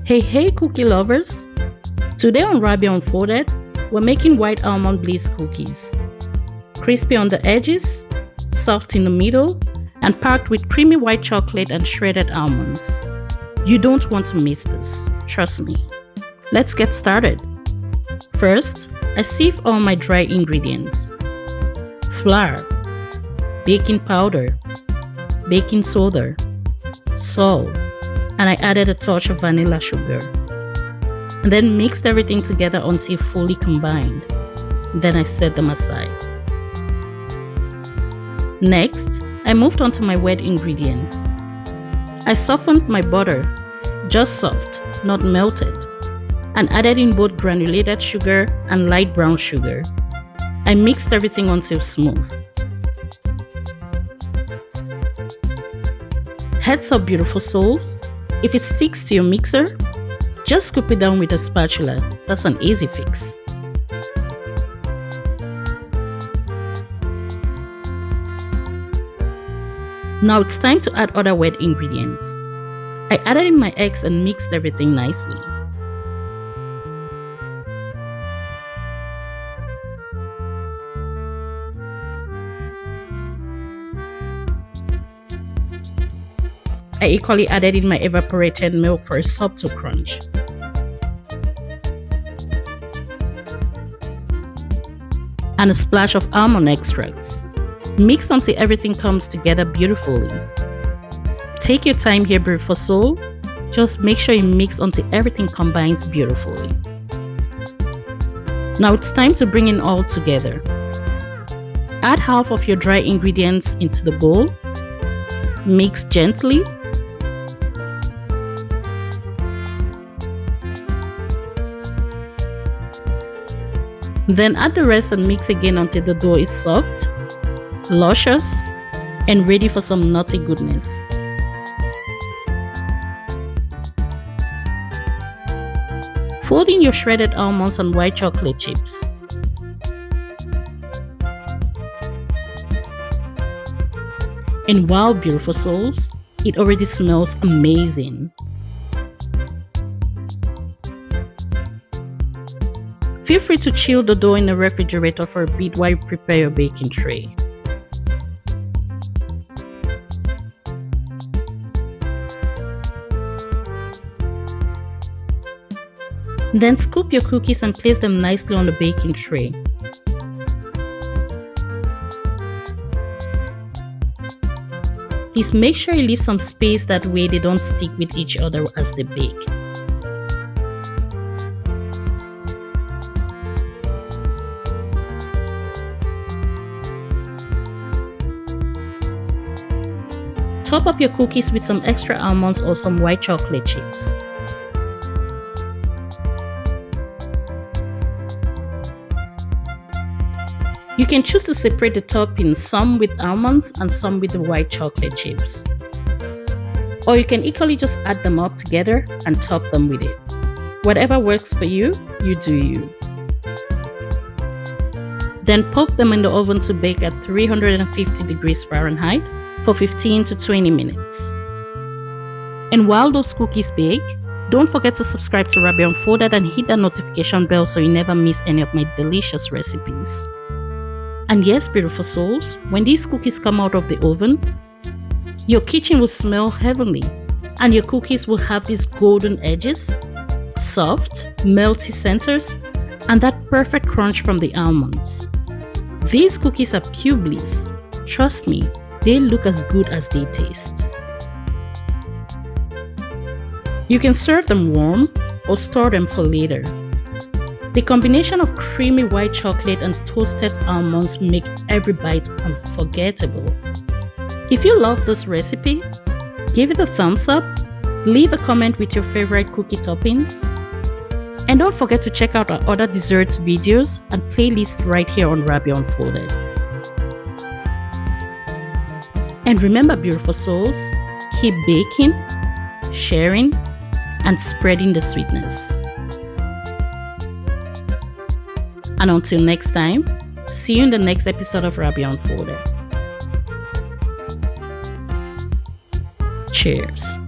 Hey cookie lovers! Today on Rabia Unfolded, we're making White Almond Bliss Cookies. Crispy on the edges, soft in the middle, and packed with creamy white chocolate and shredded almonds. You don't want to miss this, trust me. Let's get started. First, I sieve all my dry ingredients. Flour, baking powder, baking soda, salt, and I added a touch of vanilla sugar. And then mixed everything together until fully combined. Then I set them aside. Next, I moved on to my wet ingredients. I softened my butter, just soft, not melted, and added in both granulated sugar and light brown sugar. I mixed everything until smooth. Heads up, beautiful souls. If it sticks to your mixer, just scoop it down with a spatula. That's an easy fix. Now it's time to add other wet ingredients. I added in my eggs and mixed everything nicely. I equally added in my evaporated milk for a subtle crunch. And a splash of almond extracts. Mix until everything comes together beautifully. Take your time here, beautiful soul. Just make sure you mix until everything combines beautifully. Now it's time to bring it all together. Add half of your dry ingredients into the bowl. Mix gently. Then add the rest and mix again until the dough is soft, luscious, and ready for some nutty goodness. Fold in your shredded almonds and white chocolate chips. And wow, beautiful souls, it already smells amazing. Feel free to chill the dough in the refrigerator for a bit while you prepare your baking tray. Then scoop your cookies and place them nicely on the baking tray. Please make sure you leave some space, that way they don't stick with each other as they bake. Top up your cookies with some extra almonds or some white chocolate chips. You can choose to separate the toppings, some with almonds and some with the white chocolate chips. Or you can equally just add them up together and top them with it. Whatever works for you, you do you. Then poke them in the oven to bake at 350 degrees Fahrenheit for 15 to 20 minutes. And while those cookies bake, don't forget to subscribe to Rabia Unfolded and hit that notification bell so you never miss any of my delicious recipes. And yes, beautiful souls, when these cookies come out of the oven, your kitchen will smell heavenly, and your cookies will have these golden edges, soft, melty centers, and that perfect crunch from the almonds. These cookies are pure bliss. Trust me, they look as good as they taste. You can serve them warm or store them for later. The combination of creamy white chocolate and toasted almonds make every bite unforgettable. If you love this recipe, give it a thumbs up, leave a comment with your favorite cookie toppings, and don't forget to check out our other desserts videos and playlists right here on Rabia Unfolded. And remember, beautiful souls, keep baking, sharing, and spreading the sweetness. And until next time, see you in the next episode of Rabia Unfolded. Cheers.